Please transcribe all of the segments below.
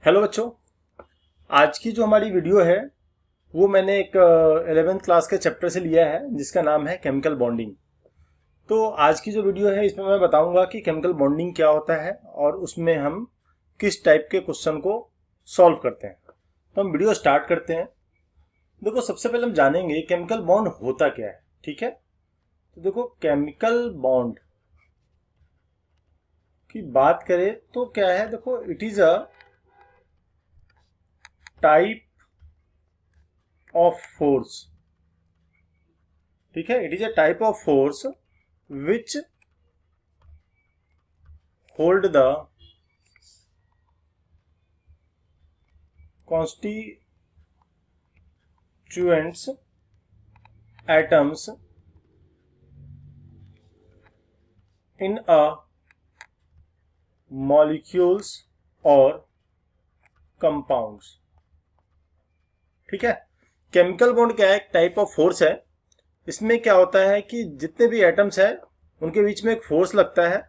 Hello बच्चों। आज की जो हमारी वीडियो है वो मैंने एक 11th क्लास के चैप्टर से लिया है जिसका नाम है केमिकल बॉन्डिंग। तो आज की जो वीडियो है इसमें मैं बताऊंगा कि केमिकल बॉन्डिंग क्या होता है और उसमें हम किस टाइप के क्वेश्चन को सॉल्व करते हैं। तो हम वीडियो स्टार्ट करते हैं। देखो, सबसे पहले हम जानेंगे केमिकल बॉन्ड होता क्या है। ठीक है, तो देखो केमिकल बॉन्ड की बात करें तो क्या है, देखो it is a type of force. ठीक है, it is a type of force which hold the constituents atoms in a molecules or compounds। ठीक है, केमिकल बॉन्ड क्या है, एक टाइप ऑफ फोर्स है। इसमें क्या होता है कि जितने भी एटम्स है उनके बीच में एक फोर्स लगता है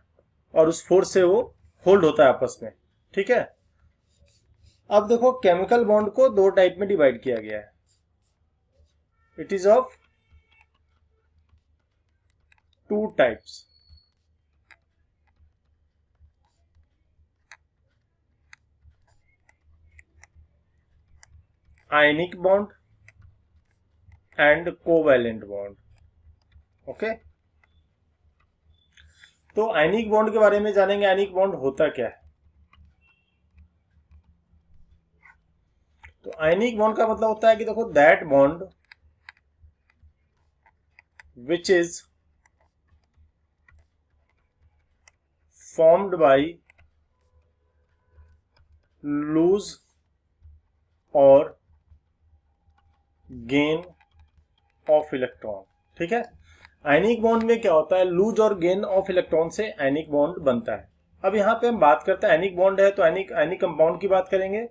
और उस फोर्स से वो होल्ड होता है आपस में। ठीक है, अब देखो केमिकल बॉन्ड को दो टाइप में डिवाइड किया गया है। It is of two types. Ionic bond and covalent bond. Okay, तो आयनिक बॉन्ड के बारे में जानेंगे। आयनिक बॉन्ड होता क्या है? तो आयनिक बॉन्ड का मतलब होता है कि देखो that bond which is formed by lose और गेन ऑफ इलेक्ट्रॉन। ठीक है, आयनिक बॉन्ड में क्या होता है, लूज और गेन ऑफ इलेक्ट्रॉन से आयनिक बॉन्ड बनता है। अब यहाँ पे हम बात करते हैं आयनिक बॉन्ड है तो आयनिक कंपाउंड की बात करेंगे।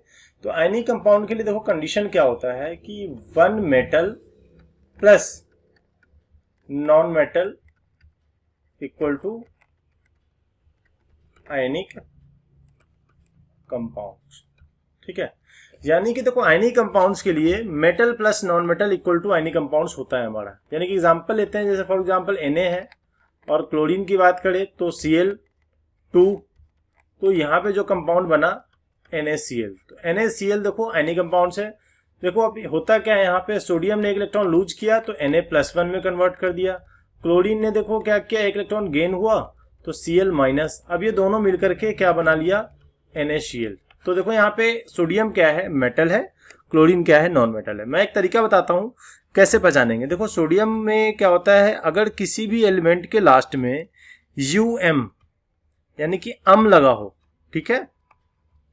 तो आयनिक कंपाउंड के लिए देखो कंडीशन क्या होता है कि one metal plus non metal equal to ionic compound. ठीक है, यानी कि देखो आयनिक कंपाउंड्स के लिए metal plus non metal equal to ionic compounds होता है हमारा। यानी कि एग्जांपल लेते हैं, जैसे फॉर एग्जांपल Na है और क्लोरीन की बात करें तो Cl2। तो यहाँ पे जो कंपाउंड बना NaCl, तो NaCl देखो आयनिक कंपाउंड्स है। देखो अब होता क्या है, यहाँ पे सोडियम ने एक इलेक्ट्रॉन लूज किया तो Na+1 में कन्वर्ट कर दिया। क्लोरीन ने देखो क्या किया, एक इलेक्ट्रॉन गेन हुआ तो Cl-। अब ये दोनों मिलकर के क्या बना लिया, NaCl। तो देखो यहाँ पे सोडियम क्या है, मेटल है, क्लोरीन क्या है, नॉन मेटल है। मैं एक तरीका बताता हूँ कैसे पहचानेंगे। देखो सोडियम में क्या होता है, अगर किसी भी एलिमेंट के लास्ट में UM यानी कि अम लगा हो, ठीक है,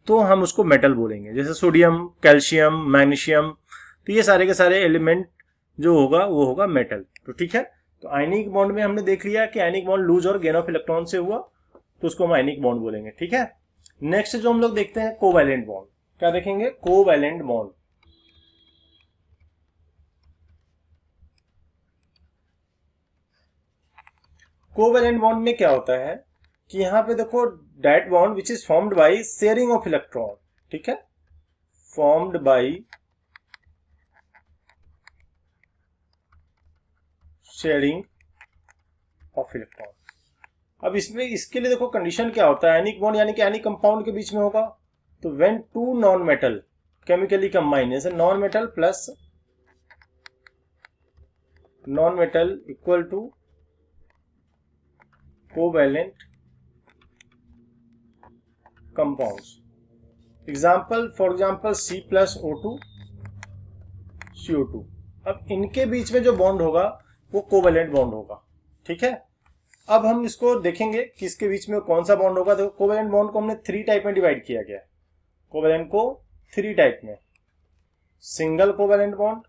तो हम उसको मेटल बोलेंगे। जैसे सोडियम, कैल्शियम, मैग्नीशियम, तो ये सारे के सारे एलिमेंट जो होगा वो होगा मेटल। तो ठीक है, तो आयनिक बॉन्ड में हमने देख लिया कि आयनिक बॉन्ड लूज और गेन ऑफ इलेक्ट्रॉन से हुआ तो उसको हम आयनिक बॉन्ड बोलेंगे। ठीक है, नेक्स्ट जो हम लोग देखते हैं कोवैलेंट बॉन्ड। क्या देखेंगे, कोवैलेंट बॉन्ड। कोवैलेंट बॉन्ड में क्या होता है कि यहां पे देखो that bond which is formed by sharing of electron. ठीक है, formed by sharing of electron. अब इसमें इसके लिए देखो कंडीशन क्या होता है, आयनिक बॉन्ड यानी कि आयनिक कंपाउंड के बीच में होगा। तो when two non metal chemically combine, जैसे non metal plus non metal equal to covalent compounds. Example for example C+O2 CO2। अब इनके बीच में जो बॉन्ड होगा वो कोवैलेंट बॉन्ड होगा। ठीक है, अब हम इसको देखेंगे कि इसके बीच में कौन सा बॉन्ड होगा। देखो कोवैलेंट बॉन्ड को हमने 3 टाइप में डिवाइड किया गया है। कोवैलेंट को 3 टाइप में, single covalent bond,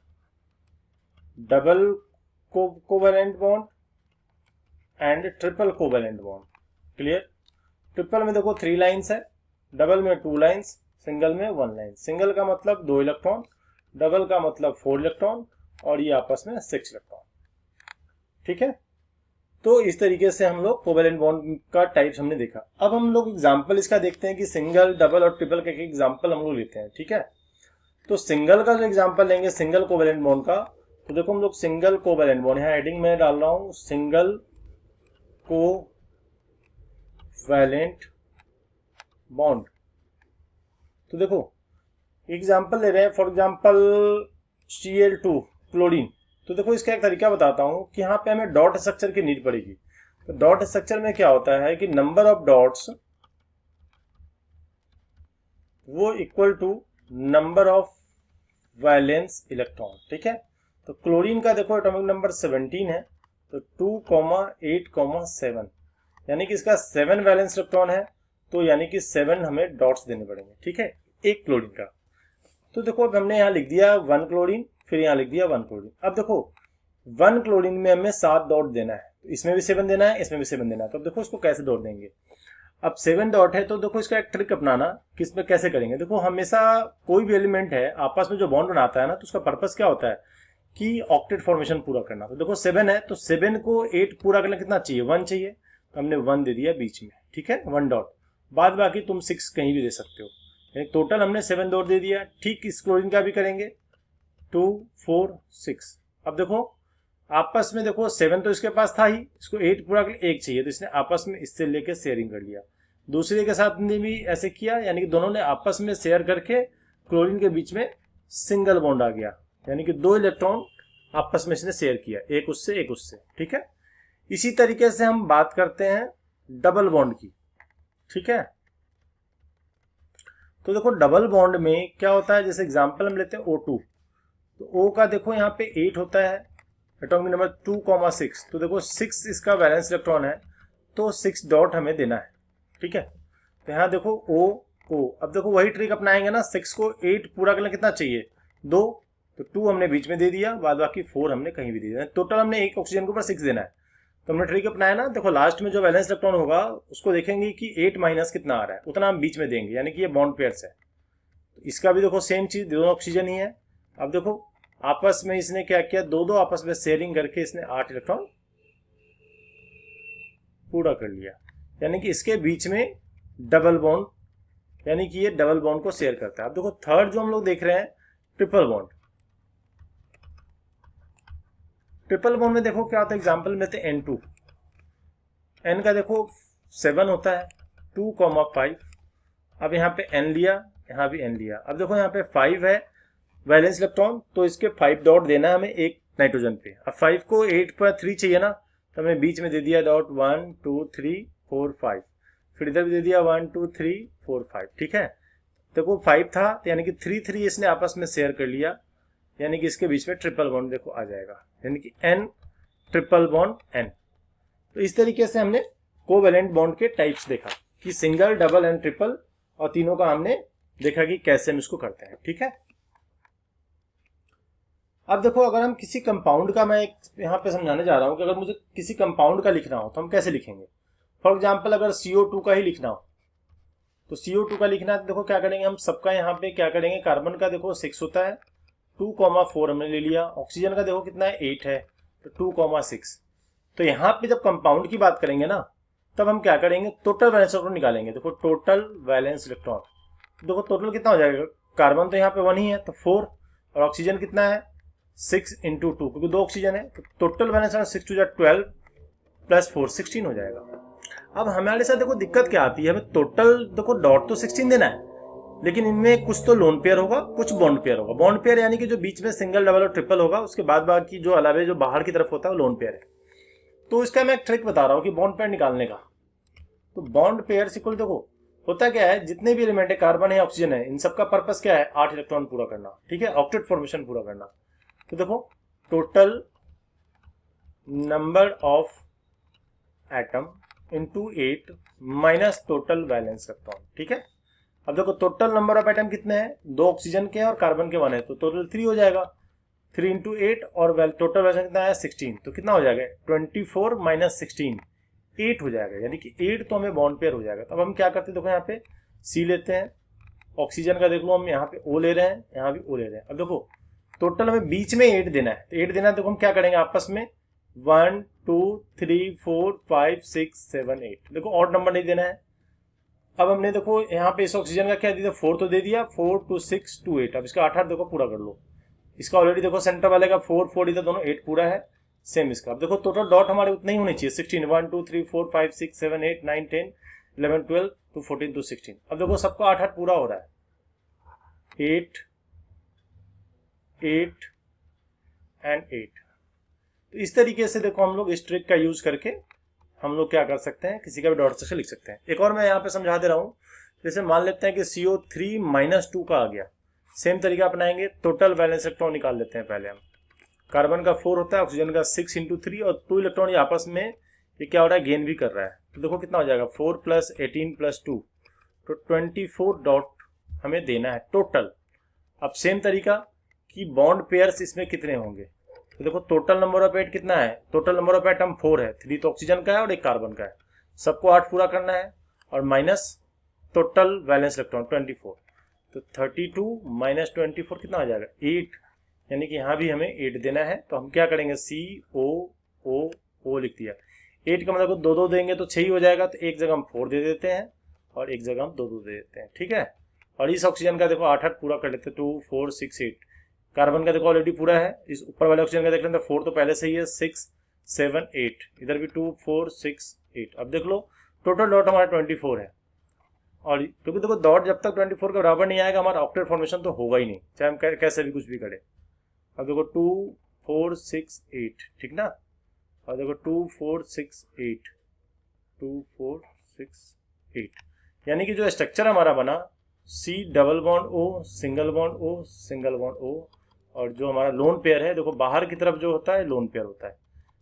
double covalent bond and triple covalent bond. Clear? Triple में देखो 3 लाइंस है, डबल में 2 लाइंस, सिंगल में 1 लाइन। सिंगल का मतलब 2 इलेक्ट्रॉन, डबल का मतलब 4 इलेक्ट्रॉन और ये आपस में 6 इलेक्ट्रॉन। ठीक है, तो इस तरीके से हम लोग कोवेलेंट बॉन्ड का टाइप्स हमने देखा। अब हम लोग एग्जांपल इसका देखते हैं कि सिंगल, डबल और ट्रिपल के एग्जांपल हम लोग लेते हैं, ठीक है। तो सिंगल का जो एग्जांपल लेंगे सिंगल कोवेलेंट बॉन्ड का, तो देखो हम लोग सिंगल कोवेलेंट बॉन्ड, यहाँ हेडिंग में डाल रहा हूं सिंगल कोवेलेंट बॉन्ड। तो देखो एग्जांपल ले रहे हैं, फॉर एग्जांपल Cl2 क्लोरीन। तो देखो इसका एक तरीका बताता हूं कि यहाँ पे हमें डॉट स्ट्रक्चर की नीड पड़ेगी। तो डॉट स्ट्रक्चर में क्या होता है कि नंबर ऑफ डॉट्स वो equal to number of valence electron, ठीक है। तो क्लोरीन का देखो एटॉमिक नंबर 17 है, तो 2,8,7 यानी कि इसका 7 वैलेंस इलेक्ट्रॉन है, तो यानी कि 7 हमें डॉट्स देने पड़ेंगे, ठीक है, एक क्लोरीन का। तो देखो अब हमने यहाँ लिख दिया 1 क्लोरीन, फिर यहाँ लिख दिया 1 क्लोरीन। अब देखो 1 क्लोरीन में हमें 7 डॉट देना है, तो इसमें भी 7 देना है, इसमें भी 7 देना है। तो अब देखो इसको कैसे डॉट देंगे। अब 7 डॉट है, तो देखो इसका एक ट्रिक अपनाना कि इसमें कैसे करेंगे। देखो हमेशा कोई भी एलिमेंट है आपस में जो बॉन्ड बनाता है ना, तो उसका पर्पस क्या होता है कि ऑक्टेट फॉर्मेशन पूरा करना। तो देखो 7 है, तो 7 को 8 पूरा करना कितना चाहिए, 1 चाहिए, तो हमने 1 दे दिया बीच में, ठीक है, 1 डॉट। बाद बाकी तुम 6 कहीं भी दे सकते हो, यानी टोटल हमने 7 डॉट दे दिया। ठीक इस क्लोरीन का भी करेंगे, 2, 4, 6। अब देखो आपस में देखो 7 तो इसके पास था ही, इसको 8 पूरा कर 1 चाहिए, तो इसने आपस में इससे लेके शेयरिंग कर लिया। दूसरे के साथ ने भी ऐसे किया, यानी कि दोनों ने आपस में शेयर करके क्लोरीन के बीच में सिंगल बॉन्ड आ गया, यानी कि 2 इलेक्ट्रॉन आपस में इसने शेयर किया, एक उससे एक उससे, ठीक है। इसी तरीके से हम बात करते हैं डबल बॉन्ड की, ठीक है। तो देखो डबल बॉन्ड में क्या होता है, जैसे एग्जांपल हम लेते हैं O2, तो O का देखो यहाँ पे 8 होता है, एटॉमिक नंबर 2,6। तो देखो 6 इसका वैलेंस इलेक्ट्रॉन है, तो 6 डॉट हमें देना है, ठीक है। तो यहाँ देखो O। अब देखो वही ट्रिक अपनाएंगे ना, 6 को 8 पूरा करना कितना चाहिए, 2, तो 2 हमने बीच में दे दिया, बाद बाकी 4 हमने कहीं भी दे दिया। टोटल हमने एक ऑक्सीजन के ऊपर 6 देना है। तो हमने ट्रिक अपनाया ना, देखो लास्ट में जो वैलेंस इलेक्ट्रॉन होगा उसको देखेंगे कि 8 माइनस कितना आ रहा है, उतना हम बीच में देंगे, यानी कि ये बॉन्ड पेयर्स है। तो इसका भी देखो सेम चीज, दोनों ऑक्सीजन ही है। अब देखो आपस में इसने क्या किया, दो आपस में शेयरिंग करके इसने 8 इलेक्ट्रॉन पूरा कर लिया, यानी कि इसके बीच में डबल बॉन्ड, यानी कि ये डबल बॉन्ड को शेयर करता है। अब देखो थर्ड जो हम लोग देख रहे हैं ट्रिपल बॉन्ड। ट्रिपल बॉन्ड में देखो क्या होता है, एग्जांपल में लेते हैं N2। N का देखो 7 होता है, 2,5। अब यहाँ पे N लिया, यहाँ भी N लिया। अब देखो यहाँ पे 5 है वैलेंस इलेक्ट्रॉन, तो इसके 5 डॉट देना है हमें एक नाइट्रोजन पे। अब 5 को 8 पर 3 चाहिए ना, तो हमने बीच में दे दिया डॉट 1, 2, 3, 4, 5। फिर इधर भी दे दिया 1, 2, 3, 4, 5, ठीक है। देखो 5 था, तो यानी कि 3 इसने आपस में शेयर कर लिया, यानी कि इसके बीच में ट्रिपल बॉन्ड देखो आ जाएगा, यानी कि N ट्रिपल बॉन्ड N। तो इस तरीके से हमने कोवेलेंट बॉन्ड के टाइप्स देखा कि सिंगल, डबल एंड ट्रिपल, और तीनों का हमने देखा कि कैसे हम इसको करते हैं, ठीक है। अब देखो अगर हम किसी कंपाउंड का, मैं यहाँ पे समझाने जा रहा हूँ कि अगर मुझे किसी कंपाउंड का लिखना हो तो हम कैसे लिखेंगे। फॉर एग्जाम्पल अगर CO2 का ही लिखना हो, तो CO2 का लिखना है तो देखो क्या करेंगे हम, सबका यहाँ पे क्या करेंगे, कार्बन का देखो 6 होता है, 2,4 हमने ले लिया। ऑक्सीजन का देखो कितना है, 8 है, तो 2,6। तो यहाँ पे जब कंपाउंड की बात करेंगे ना, तब हम क्या करेंगे, टोटल वैलेंस इलेक्ट्रॉन निकालेंगे। देखो टोटल वैलेंस इलेक्ट्रॉन, देखो टोटल कितना हो जाएगा, कार्बन तो यहाँ पे 1 ही है, तो 4, और ऑक्सीजन कितना है 6 × 2, क्योंकि 2 ऑक्सीजन है, तो टोटल वैलेंस 6 × 12 + 4 16 हो जाएगा। अब हमारे साथ देखो दिक्कत क्या आती है, हमें टोटल देखो डॉट तो 16 देना है, लेकिन इनमें कुछ तो लोन पेयर होगा, कुछ बॉन्ड पेयर होगा। बॉन्ड पेयर यानी कि जो बीच में सिंगल, डबल और ट्रिपल होगा, उसके बाद बाकी जो अलावे जो बाहर की तरफ होता है वो लोन पेयर है। तो इसका मैं एक ट्रिक बता रहा हूँ कि बॉन्ड पेयर निकालने का। तो बॉन्ड पेयर इक्वल, देखो होता क्या है, जितने भी एलिमेंट है, कार्बन है, ऑक्सीजन है, इन सबका पर्पस क्या है, 8 इलेक्ट्रॉन पूरा करना, ठीक है, ऑक्टेट फॉर्मेशन पूरा करना। तो देखो total number of atom into 8 minus total valence electron, ठीक है। अब देखो टोटल नंबर ऑफ एटम कितने हैं, 2 ऑक्सीजन के और कार्बन के 1 है, तो टोटल 3 हो जाएगा। 3 × 8 और टोटल वैलेंस कितना है 16, तो कितना हो जाएगा 24 - 16, 8 हो जाएगा, यानी कि 8 तो हमें बॉन्ड पेयर हो जाएगा। तो अब हम क्या करते हैं, देखो यहाँ पे C लेते हैं, ऑक्सीजन का देख लो हम यहाँ पे O ले रहे हैं, यहाँ भी O ले रहे हैं। अब देखो टोटल हमें बीच में 8 देना है, तो 8 देना है, देखो हम क्या करेंगे, आपस में 1 2 3 4 5 6 7 8। देखो ऑड नंबर नहीं देना है। अब हमने देखो यहाँ पे इस ऑक्सीजन का क्या दिया, 4 तो दे दिया, 4 2 6 2 8। अब इसका 8 देखो पूरा कर लो। इसका ऑलरेडी देखो सेंटर वाले का 4 4 इधर दोनों 8 पूरा है। सेम इसका। अब देखो टोटल डॉट हमारे उतने ही होने चाहिए, 16 1 2 3 4 5 6 7 8 9 10 11 12 to 14 to 16। अब देखो सबको 8 8 पूरा हो रहा है, 8 8 एंड 8। तो इस तरीके से देखो हम लोग इस ट्रिक का यूज करके हम लोग क्या कर सकते हैं, किसी का भी डॉट स्ट्रक्चर लिख सकते हैं। एक और मैं यहाँ पे समझा दे रहा हूँ। जैसे मान लेते हैं कि CO3 - 2 का आ गया, सेम तरीका अपनाएंगे। टोटल वैलेंस इलेक्ट्रॉन निकाल लेते हैं पहले हम। कार्बन का 4 होता है, ऑक्सीजन का 6 × 3 और 2 इलेक्ट्रॉन ये आपस में ये क्या हो रहा है, गेन भी कर रहा है। तो देखो कितना हो जाएगा, 4 + 18 + 2 तो 24 डॉट हमें देना है टोटल। अब सेम तरीका कि बॉन्ड पेयर्स इसमें कितने होंगे। तो देखो टोटल नंबर ऑफ 8 कितना है, टोटल नंबर ऑफ एटम 4 है, 3 तो ऑक्सीजन का है और 1 कार्बन का है। सबको 8 पूरा करना है और माइनस टोटल वैलेंस इलेक्ट्रॉन 24। तो 32 - 24 कितना हो जाएगा, 8। यानी कि यहाँ भी हमें 8 देना है। तो हम क्या करेंगे, COO लिख दिया। 8 का मतलब 2 2 देंगे तो 6 ही हो जाएगा। तो एक जगह हम 4 दे देते हैं और एक जगह हम 2 2 दे देते हैं, ठीक है। और इस ऑक्सीजन का देखो 8 8 पूरा कर लेते हैं, 2 4 6 8। कार्बन का देखो ऑलरेडी पूरा है। इस ऊपर वाले ऑक्सीजन का देख लेते हैं, 4 तो पहले से ही है, 6 7 8। इधर भी 2 4 6 8। अब देख लो टोटल डॉट हमारा 24 है। और क्योंकि देखो डॉट जब तक 24 के बराबर नहीं आएगा हमारा ऑक्टेट फॉर्मेशन तो होगा ही नहीं, चाहे हम कैसे भी कुछ भी करें। अब देखो 2 4 6 8, ठीक ना। और देखो 2 4 6 8, 2 4 6 8। यानी कि जो स्ट्रक्चर हमारा बना, C double bond O single bond O single bond O। और जो हमारा लोन पेयर है, देखो बाहर की तरफ जो होता है लोन पेयर होता है।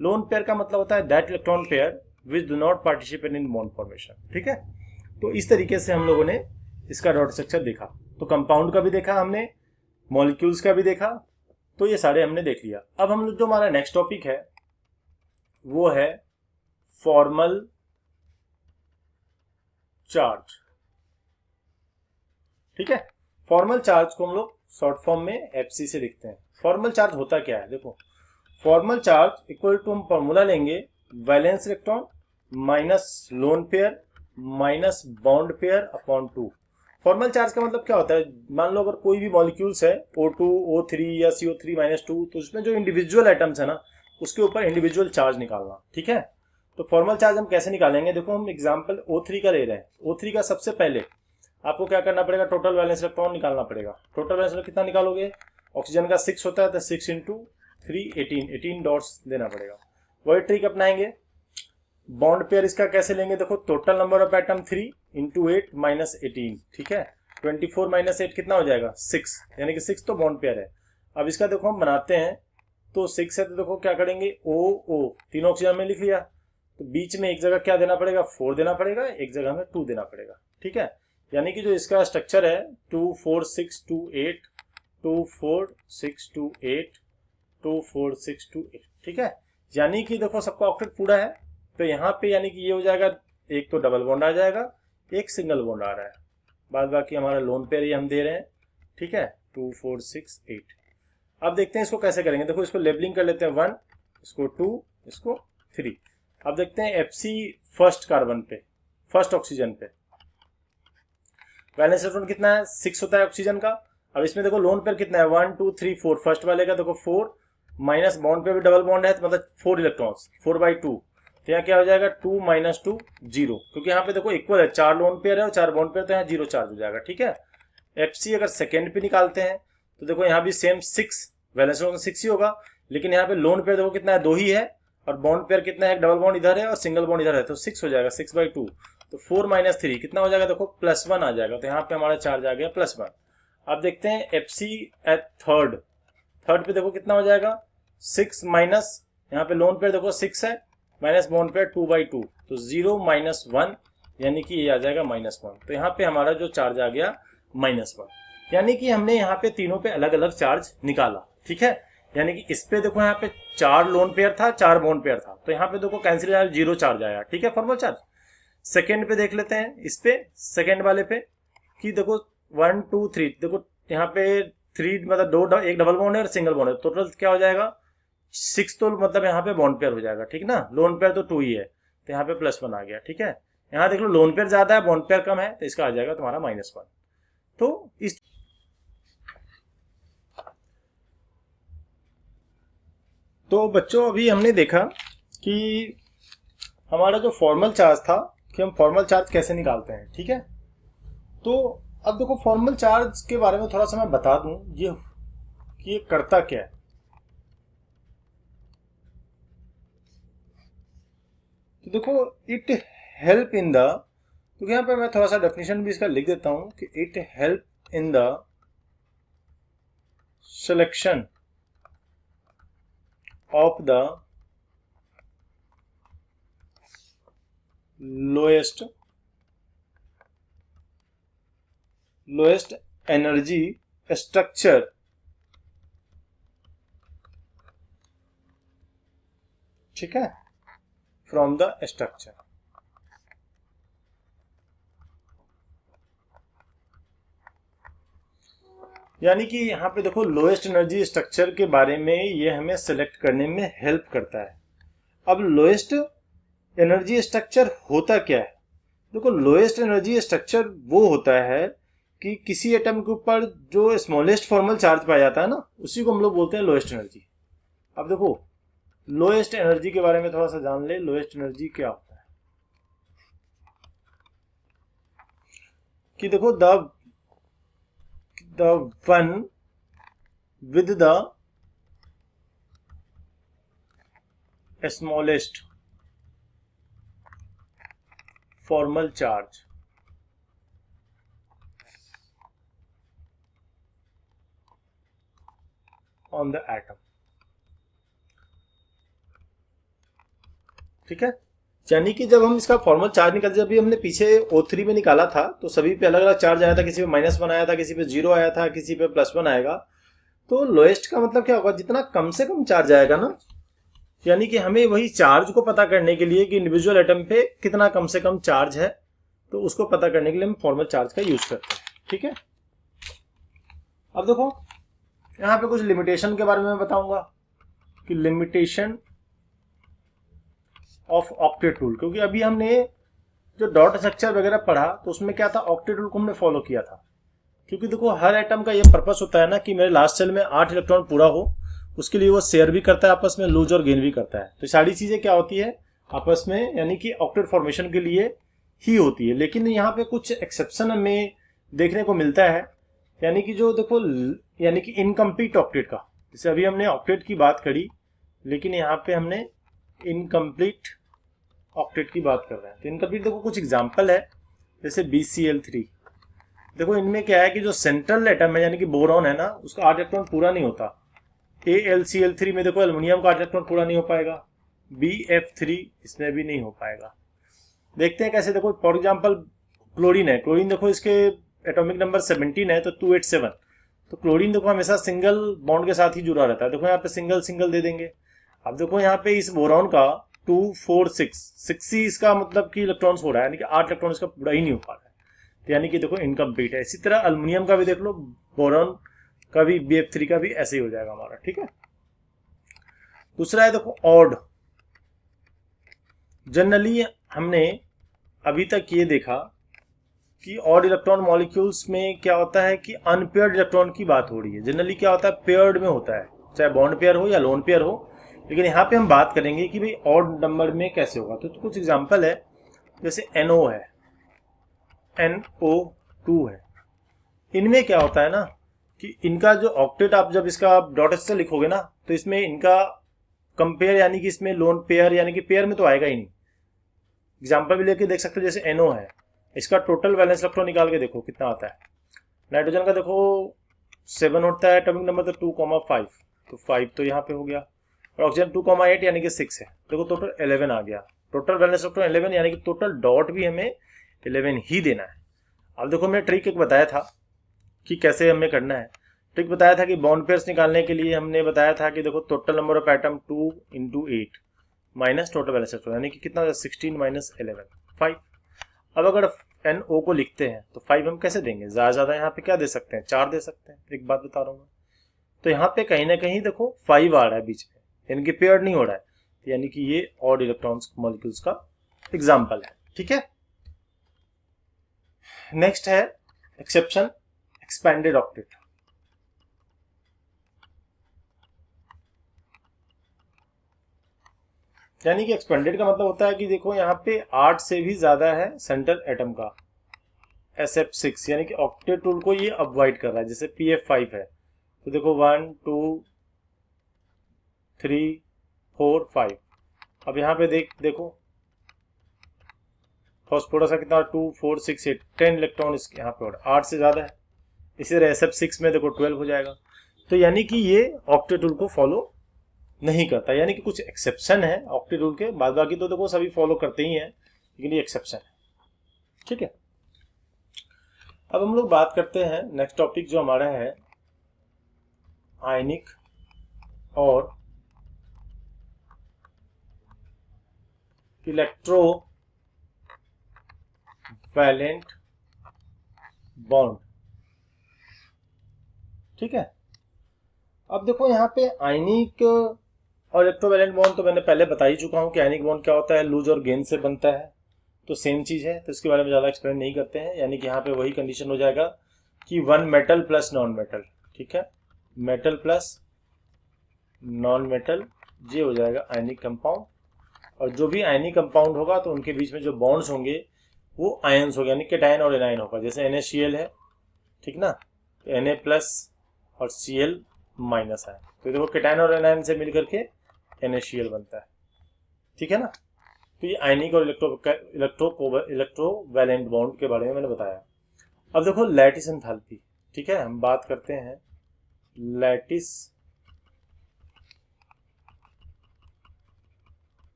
लोन पेयर का मतलब होता है that electron pair which do not participate in bond formation, ठीक है। तो इस तरीके से हम लोगों ने इसका डॉट स्ट्रक्चर देखा। तो कंपाउंड का भी देखा हमने, मॉलिक्यूल्स का भी देखा। तो ये सारे हमने देख लिया। अब हम लोग जो हमारा नेक्स्ट टॉपिक है वो है फॉर्मल चार्ज, ठीक है। फॉर्मल चार्ज को हम लोग शॉर्ट फॉर्म में FC से लिखते हैं। फॉर्मल चार्ज होता क्या है, देखो फॉर्मल चार्ज इक्वल टू हम फॉर्मूला लेंगे valence electron minus lone pair minus bond pair upon 2। Formal charge का मतलब क्या होता है, मान लो अगर कोई भी मॉलिक्यूल्स है O2 O3 या CO3 - 2, तो उसमें जो इंडिविजुअल एटम्स है ना उसके ऊपर इंडिविजुअल चार्ज निकालना, ठीक है। तो फॉर्मल चार्ज हम कैसे निकालेंगे, देखो हम एग्जांपल O3 का ले रहे हैं। O3 का सबसे पहले आपको क्या करना पड़ेगा, टोटल वैलेंस इलेक्ट्रॉन निकालना पड़ेगा। टोटल वैलेंस इलेक्ट्रॉन कितना निकालोगे, ऑक्सीजन का 6 होता है तो 6 × 3 18 डॉट्स देना पड़ेगा। वही ट्रिक अपनाएंगे। बॉन्ड पेयर इसका कैसे लेंगे, देखो टोटल नंबर ऑफ एटम 3 × 8 - 18, ठीक है। 24 - 8 कितना हो जाएगा, 6। यानी कि 6 तो बॉन्ड पेयर है। अब इसका देखो हम बनाते हैं, तो 6 है तो देखो क्या करेंगे, OO तीनों ऑक्सीजन में लिख लिया। तो बीच में एक जगह क्या देना पड़ेगा, 4 देना पड़ेगा, एक जगह में 2 देना पड़ेगा, ठीक है। यानी कि जो इसका स्ट्रक्चर है 2 4 6 2 8 2 4 6 2 8 2 4 6 2 8, ठीक है। यानी कि देखो सबका ऑक्टेट पूरा है। तो यहाँ पे यानी कि ये हो जाएगा, एक तो डबल बॉन्ड आ जाएगा, एक सिंगल बॉन्ड आ रहा है, बाद बाकी हमारा लोन पेयर ये हम दे रहे हैं, ठीक है। 2 4 6 8। अब देखते हैं इसको कैसे करेंगे। देखो इसको लेबलिंग कर लेते हैं, 1, इसको 2, इसको 3। अब देखते हैं FC फर्स्ट कार्बन पे, फर्स्ट ऑक्सीजन पे वैलेंस इलेक्ट्रॉन कितना है, 6 होता है ऑक्सीजन का। अब इसमें देखो लोन पेयर कितना है, 1 2 3 4। फर्स्ट वाले का देखो 4 माइनस बॉन्ड पे भी डबल बॉन्ड है तो मतलब 4 इलेक्ट्रॉन्स, 4/2। तो यहाँ क्या हो जाएगा, 2 - 2 0, क्योंकि यहाँ पे देखो इक्वल है, 4 लोन पेयर है और 4 बॉन्ड पेयर, तो यहाँ 0 चार्ज हो जाएगा, ठीक है। FC अगर सेकेंड पे निकालते हैं तो देखो यहाँ भी सेम 6, वैलेंस इलेक्ट्रॉन 6 ही होगा। लेकिन यहाँ पे लोन पेयर देखो कितना है, 2 ही है, और बॉन्ड पेयर कितना है, डबल बॉन्ड इधर है और सिंगल बॉन्ड इधर है, तो 6 हो जाएगा, 6/2। तो 4 - 3 कितना हो जाएगा, देखो +1 आ जाएगा। तो यहाँ पे हमारा चार्ज आ गया +1। अब देखते हैं FC एट थर्ड पे देखो कितना हो जाएगा, 6 माइनस, यहाँ पे लोन पेयर देखो 6 है, माइनस बॉन्ड पेयर 2/2, तो 0 - 1, यानी कि ये आ जाएगा -1। तो यहाँ पे हमारा जो चार्ज आ गया -1। यानी कि हमने यहाँ पे तीनों पे अलग अलग चार्ज निकाला, ठीक है। यानी कि इस पे देखो यहाँ पे 4 लोन पेयर था, 4 बॉन्ड पेयर था, तो यहाँ पे देखो कैंसिल आया, 0 चार्ज आया, ठीक है, फॉर्मल चार्ज। सेकेंड पे देख लेते हैं, इस पे सेकेंड वाले पे कि देखो 1 2 3, देखो यहाँ पे 3 मतलब 2, एक डबल बॉन्ड है और सिंगल बॉन्ड है, टोटल क्या हो जाएगा 6 तो मतलब यहाँ पे बॉन्ड पेयर हो जाएगा, ठीक ना। लोन पेयर तो 2 ही है, तो यहाँ पे +1 आ गया, ठीक है। यहाँ देख लो लोन पेयर ज्यादा है, बॉन्ड पेयर कम है, तो इसका आ जाएगा तुम्हारा -1। तो इस तो बच्चों अभी हमने देखा कि हमारा जो फॉर्मल चार्ज था कि हम फॉर्मल चार्ज कैसे निकालते हैं, ठीक है। तो अब देखो फॉर्मल चार्ज के बारे में थोड़ा सा मैं बता दूं ये कि ये करता क्या है। तो देखो इट हेल्प इन द, तो यहाँ पे मैं थोड़ा सा डेफिनेशन भी इसका लिख देता हूं कि it help in the selection of the lowest energy structure ठीक है फ्रॉम द स्ट्रक्चर। यानी कि यहाँ पे देखो लोएस्ट एनर्जी स्ट्रक्चर के बारे में ये हमें सेलेक्ट करने में हेल्प करता है। अब लोएस्ट एनर्जी स्ट्रक्चर होता क्या है? देखो लोएस्ट एनर्जी स्ट्रक्चर वो होता है कि किसी एटम के ऊपर जो स्मॉलेस्ट फॉर्मल चार्ज पाया जाता है ना, उसी को हम लोग बोलते हैं लोएस्ट एनर्जी। अब देखो लोएस्ट एनर्जी के बारे में थोड़ा सा जान ले, लोएस्ट एनर्जी क्या होता है कि देखो the one with the smallest formal charge on the atom, ठीक है। यानी कि जब हम इसका फॉर्मल चार्ज निकालते, जब भी हमने पीछे O3 में निकाला था तो सभी पे अलग अलग चार्ज आया था, किसी पे -1 आया था, किसी पे 0 आया था, किसी पे +1 आएगा। तो लोएस्ट का मतलब क्या होगा? जितना कम से कम चार्ज आएगा ना, यानी कि हमें वही चार्ज को पता करने के लिए कि इंडिविजुअल एटम पे कितना कम से कम चार्ज है, तो उसको पता करने के लिए हम फॉर्मल चार्ज का यूज करते हैं, ठीक है। अब देखो यहाँ पे कुछ लिमिटेशन के बारे में बताऊंगा कि लिमिटेशन ऑफ ऑक्टेट रूल, क्योंकि अभी हमने जो डॉट स्ट्रक्चर वगैरह पढ़ा तो उसमें क्या था, ऑक्टेट रूल को हमने फॉलो किया था। क्योंकि देखो हर एटम का ये पर्पस होता है ना कि मेरे लास्ट सेल में 8 इलेक्ट्रॉन पूरा हो, उसके लिए वो शेयर भी करता है आपस में, लूज और गेन भी करता है। तो सारी चीजें क्या होती है आपस में, यानी कि ऑक्टेट फॉर्मेशन के लिए ही होती है। लेकिन यहाँ पे कुछ एक्सेप्शन हमें देखने को मिलता है, यानी कि जो देखो यानी कि इनकम्प्लीट ऑक्टेट का, जैसे अभी हमने ऑक्टेट की बात करी लेकिन यहाँ पे हमने इनकम्प्लीट ऑक्टेट की बात कर रहे हैं। तो इनकम्प्लीट देखो कुछ एग्जांपल है, जैसे BCl3। देखो इनमें क्या है कि जो सेंट्रल एटम है यानी कि बोरॉन है ना, उसका 8 इलेक्ट्रॉन पूरा नहीं होता। AlCl3 में देखो एल्युमिनियम का 8 इलेक्ट्रॉन पूरा नहीं हो पाएगा, BF3 इसमें भी नहीं हो पाएगा। देखते हैं कैसे। देखो फॉर एग्जाम्पल क्लोरीन है, क्लोरीन देखो इसके एटॉमिक नंबर 17 है, तो 287। तो क्लोरीन देखो हमेशा सिंगल बॉन्ड के साथ ही जुड़ा रहता है। देखो यहाँ पे सिंगल सिंगल दे देंगे। अब देखो यहाँ पे इस बोरॉन का 246 ही इसका मतलब कि इलेक्ट्रॉन्स हो रहा है, यानी कि 8 इलेक्ट्रॉन इसका पूरा ही नहीं हो पा रहा है, तो यानी कि देखो इनकम्प्लीट है। इसी तरह अल्युमिनियम का भी देख लो, बोरॉन का भी, BF3 का भी ऐसे ही हो जाएगा हमारा, ठीक है। दूसरा है देखो ऑड। जनरली हमने अभी तक ये देखा कि ऑड इलेक्ट्रॉन मॉलिक्यूल्स में क्या होता है कि अनपेयर्ड इलेक्ट्रॉन की बात हो रही है। जनरली क्या होता है, पेयर्ड में होता है, चाहे बॉन्ड पेयर हो या लोन पेयर हो। लेकिन यहाँ पे हम बात करेंगे कि भाई ऑड नंबर में कैसे होगा। तो कुछ एग्जांपल है, जैसे NO है, NO2 है। इनमें क्या होता है ना कि इनका जो ऑक्टेट आप जब इसका डॉट से लिखोगे ना, तो इसमें इनका कंपेयर यानी कि इसमें लोन पेयर यानी कि पेयर में तो आएगा ही नहीं। एग्जाम्पल भी लेके देख सकते हो, जैसे NO है, इसका टोटल वैलेंस इलेक्ट्रॉन निकाल के देखो कितना आता है। नाइट्रोजन का देखो 7 होता है एटॉमिक नंबर, तो 2,5, तो 5 तो यहाँ पे हो गया। और ऑक्सीजन 2,8 यानी कि 6 है, देखो टोटल 11 आ गया। टोटल वैलेंस इलेक्ट्रॉन 11 यानी कि टोटल डॉट भी हमें 11 ही देना है। अब देखो मैंने ट्रिक एक बताया था कि कैसे हमें करना है। ट्रिक बताया था कि बॉन्ड पेयर्स निकालने के लिए हमने बताया था कि देखो total number of atom 2 × 8 minus total valence electron, यानी कि कितना 16 - 11 5। अब अगर NO को लिखते हैं तो 5 हम कैसे देंगे? ज्यादा यहाँ पे क्या दे सकते हैं, 4 दे सकते हैं। एक बात बता रहा हूँ, तो यहाँ पे कहीं ना कहीं देखो 5 आ रहा है बीच में, यानी कि पेयर्ड नहीं हो रहा है, यानी कि ये ऑड इलेक्ट्रॉन्स मॉलिक्यूल्स का एग्जाम्पल है। ठीक है, नेक्स्ट है एक्सेप्शन, एक्सपेंडेड ऑक्टेट। यानी कि एक्सपेंडेड का मतलब होता है कि देखो यहाँ पे 8 से भी ज्यादा है सेंट्रल एटम का, SF6, यानी कि ऑक्टेट रूल को ये अवॉइड कर रहा है। जैसे PF5 है तो देखो 1 2 3 4 5, अब यहाँ पे देखो फॉस्फोरस का कितना 2 4 6 8 10 इलेक्ट्रॉन इसके यहाँ पे, 8 से ज्यादा है। इसी तरह SF6 में देखो 12 हो जाएगा। तो यानी कि ये ऑक्टेट रूल को फॉलो नहीं करता, यानी कि कुछ एक्सेप्शन है ऑक्टेट रूल के, बाद बाकी तो देखो सभी फॉलो करते ही हैं, लेकिन ये एक्सेप्शन है। ठीक है, अब हम लोग बात करते हैं नेक्स्ट टॉपिक जो हमारा है आयनिक और इलेक्ट्रोवैलेंट बॉन्ड। ठीक है, अब देखो यहाँ पे आयनिक और इलेक्ट्रोवैलेंट बॉन्ड तो मैंने पहले बता ही चुका हूँ कि आयनिक बॉन्ड क्या होता है, लूज और गेन से बनता है, तो सेम चीज है, तो इसके बारे में ज्यादा एक्सप्लेन नहीं करते हैं। यानी कि यहाँ पे वही कंडीशन हो जाएगा कि one metal plus non metal. ठीक है, मेटल प्लस नॉन मेटल, ये हो जाएगा आयनिक कंपाउंड, और जो भी आयनिक कंपाउंड होगा तो उनके बीच में जो बॉन्ड्स होंगे वो आयंस होंगे, यानी कैटायन और एनायन होगा। जैसे NaCl है, ठीक ना, तो Na प्लस और Cl माइनस है, तो देखो कैटायन और एनायन से मिलकर के NaCl बनता है। ठीक है ना, तो ये आयनिक और इलेक्ट्रोवैलेंट बॉन्ड के बारे में मैंने बताया। अब देखो लैटिस एंथैल्पी। ठीक है, हम बात करते हैं लैटिस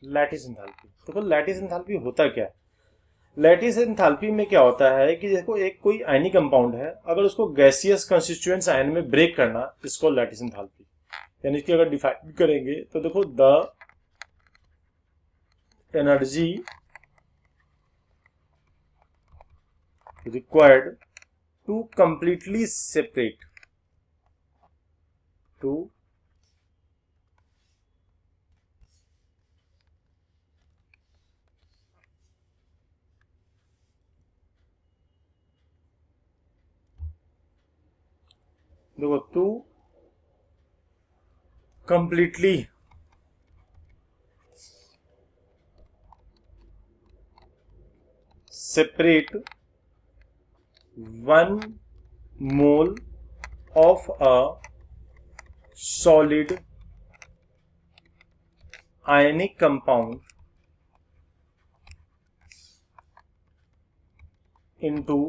एंथैल्पी। देखो लैटिस एंथैल्पी होता क्या है, लैटिस एंथैल्पी में क्या होता है कि देखो एक कोई आयनिक कंपाउंड है, अगर उसको गैसियस कंस्टिट्यूएंट्स आयन में ब्रेक करना, इसको लैटिस एंथैल्पी, यानी कि अगर डिफाइन करेंगे तो देखो the energy required to completely separate देखो to completely separate 1 mole of a solid ionic compound into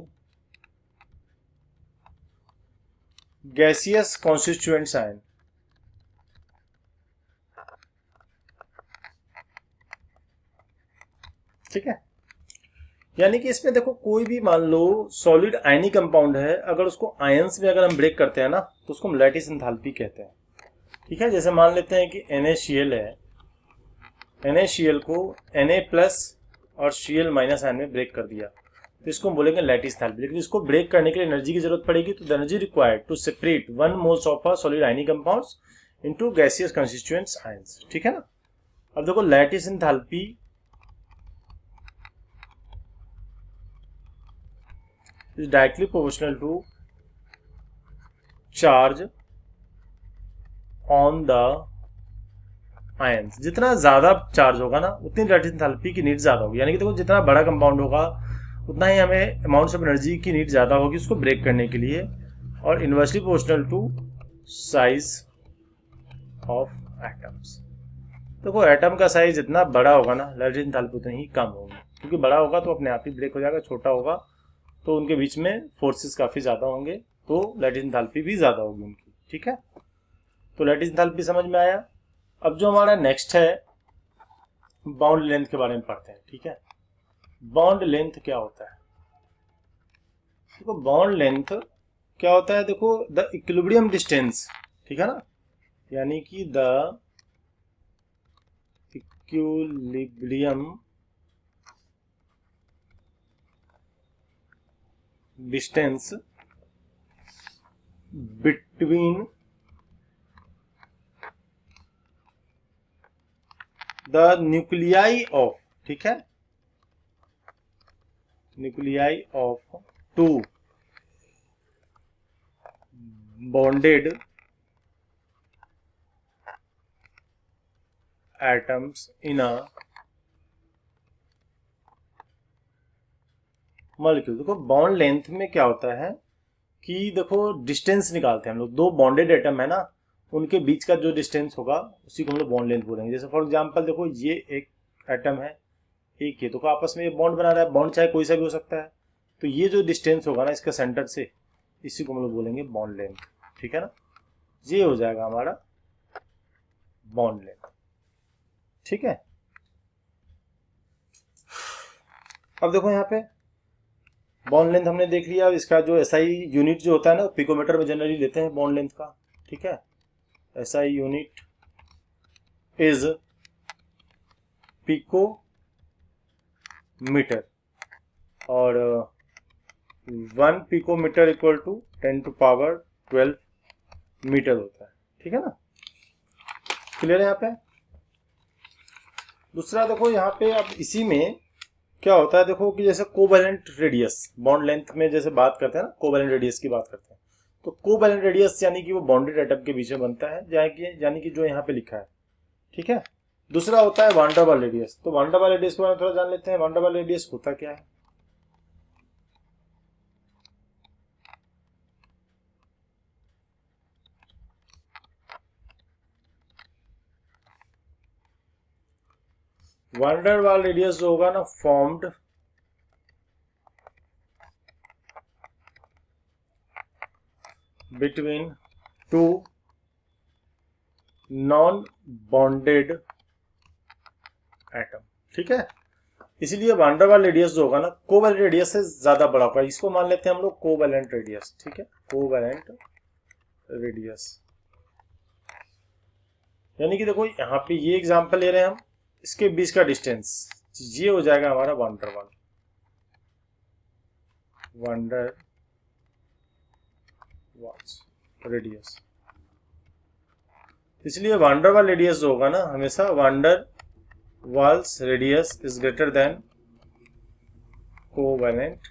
gaseous constituents ion। ठीक है, यानी कि इसमें देखो कोई भी मान लो सॉलिड आयनिक कंपाउंड है, अगर उसको आयंस में अगर हम ब्रेक करते हैं ना तो उसको हम लैटिस एंथैल्पी कहते हैं। ठीक है, जैसे मान लेते हैं कि NaCl है, NaCl को Na प्लस और Cl माइनस आयन में ब्रेक कर दिया, तो इसको हम बोलेंगे लैटिस एंथैल्पी। लेकिन इसको ब्रेक करने के लिए एनर्जी की जरूरत पड़ेगी, तो the energy required to separate 1 moles of a solid ionic compounds into gaseous constituents ions. ठीक है ना, अब देखो lattice enthalpy is directly proportional to charge on the ions। जितना ज्यादा चार्ज होगा ना उतनी लैटिस एंथैल्पी की नीड ज्यादा होगी, यानी कि देखो जितना बड़ा कंपाउंड होगा उतना ही हमें अमाउंट ऑफ एनर्जी की नीड ज्यादा होगी उसको ब्रेक करने के लिए, और inversely proportional to size of atoms. देखो एटम का साइज जितना बड़ा होगा ना लैटिस एंथैल्पी उतनी ही कम होगी, क्योंकि बड़ा होगा तो अपने आप ही ब्रेक हो जाएगा, छोटा होगा तो उनके बीच में फोर्सेस काफी ज्यादा होंगे, तो लैटिस एंथैल्पी भी ज्यादा होगी उनकी। ठीक है, तो लैटिस एंथैल्पी समझ में आया। अब जो हमारा नेक्स्ट है बाउंड लेंथ के बारे में पढ़ते हैं। ठीक है, बॉन्ड लेंथ क्या होता है, देखो बॉन्ड लेंथ क्या होता है, देखो द इक्विलिब्रियम डिस्टेंस। ठीक है ना, यानी कि the equilibrium distance between the nuclei of, ठीक है, nuclei of two bonded atoms in a molecule. देखो बॉन्ड लेंथ में क्या होता है कि देखो डिस्टेंस निकालते हैं हम लोग, दो बॉन्डेड एटम है ना, उनके बीच का जो डिस्टेंस होगा उसी को हम लोग बॉन्ड लेंथ बोलेंगे। जैसे फॉर एग्जांपल देखो ये एक एटम है, एक ये, तो आपस में ये बॉन्ड बना रहा है, बॉन्ड चाहे कोई सा भी हो सकता है, तो ये जो डिस्टेंस होगा ना इसका सेंटर से, इसी को हम लोग बोलेंगे बॉन्ड लेंथ, ठीक है ना। ये हो जाएगा हमारा बॉन्ड लेंथ, ठीक है। अब देखो यहाँ पे बॉन्ड लेंथ हमने देख लिया। इसका जो एसआई यूनिट जो होता है ना, पिकोमीटर में जनरली लेते हैं बॉन्ड लेंथ का, ठीक है। एसआई यूनिट इज पिकोमीटर और 1 पिकोमीटर इक्वल टू 10⁻12 मीटर होता है, ठीक है ना। क्लियर है यहाँ पे। दूसरा देखो यहाँ पे अब इसी में क्या होता है, देखो कि जैसे कोवैलेंट रेडियस, बॉन्ड लेंथ में जैसे बात करते हैं ना, कोवैलेंट रेडियस की बात करते हैं, तो कोवैलेंट रेडियस यानी कि वो बॉन्डेड एटम के बीच में बनता है, यानी कि जो यहाँ पे लिखा है, ठीक है। दूसरा होता है वान डेर वाल रेडियस। तो वान डेर वाल रेडियस के बारे में थोड़ा जान लेते हैं। वान डेर वाल रेडियस होता क्या है। वान डेर वाल रेडियस जो होगा ना, formed between two non bonded atom, ठीक है। इसीलिए वान डेर वाल रेडियस जो होगा ना, कोवैलेंट रेडियस से ज्यादा बड़ा होगा। इसको मान लेते हैं हम लोग कोवैलेंट रेडियस, ठीक है, कोवैलेंट रेडियस। यानी कि देखो यहाँ पे ये एग्जांपल ले रहे हैं हम, इसके बीच का डिस्टेंस ये हो जाएगा हमारा वान डेर वाल्स रेडियस। इसलिए वान डेर वाल रेडियस जो होगा ना, हमेशा van der Waals radius is greater than covalent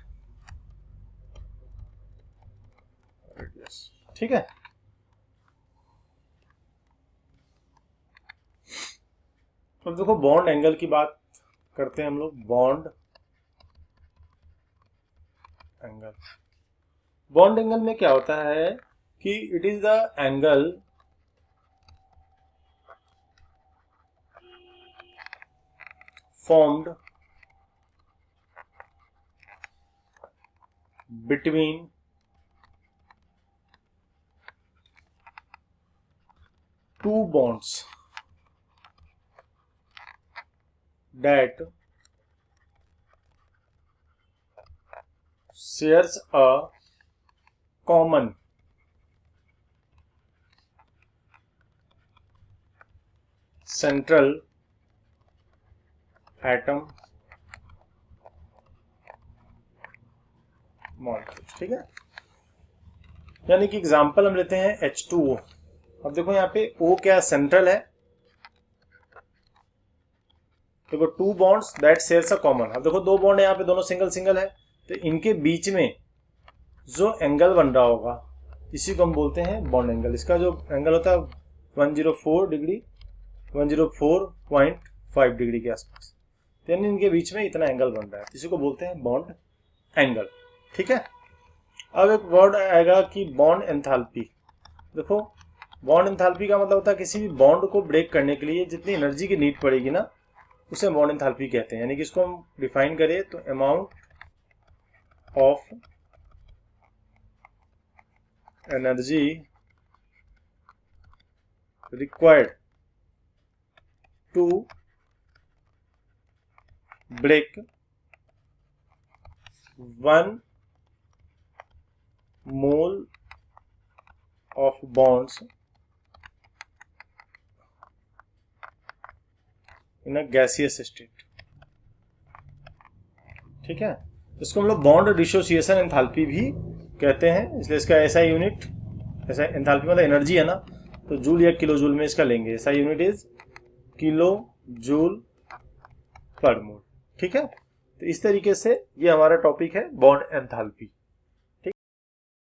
radius, ठीक है। अब देखो बॉन्ड एंगल की बात करते हैं हम लोग। बॉन्ड एंगल, बॉन्ड एंगल में क्या होता है कि it is the angle formed between two bonds that shares a common central atom molecule, ठीक है। यानी कि एग्जांपल हम लेते हैं H2O। अब देखो यहाँ पे O क्या सेंट्रल है, देखो two bonds that shares a common. अब देखो दो बॉन्ड है यहाँ पे, दोनों सिंगल सिंगल है, तो इनके बीच में जो एंगल बन रहा होगा इसी को हम बोलते हैं बॉन्ड एंगल। इसका जो एंगल होता है 104 डिग्री, 104.5 डिग्री के आसपास, यानी इनके बीच में इतना एंगल बन रहा है, इसी को बोलते हैं बॉन्ड एंगल, ठीक है। अब एक वर्ड आएगा कि बॉन्ड एंथैल्पी। देखो बॉन्ड एंथैल्पी का मतलब होता है किसी भी बॉन्ड को ब्रेक करने के लिए जितनी एनर्जी की नीड पड़ेगी ना, उसे बॉन्ड एंथैल्पी कहते हैं। यानी कि इसको हम डिफाइन करें तो amount of energy required to break 1 mole of bonds in a gaseous state, ठीक है। इसको हम लोग बॉन्ड डिसोसिएशन एंथैल्पी भी कहते हैं। इसलिए इसका एसआई यूनिट, एंथैल्पी मतलब एनर्जी है ना, तो जूल या किलो जूल में इसका लेंगे। SI unit is kilo joule per mole. ठीक है, तो इस तरीके से ये हमारा टॉपिक है बॉन्ड एंथैल्पी।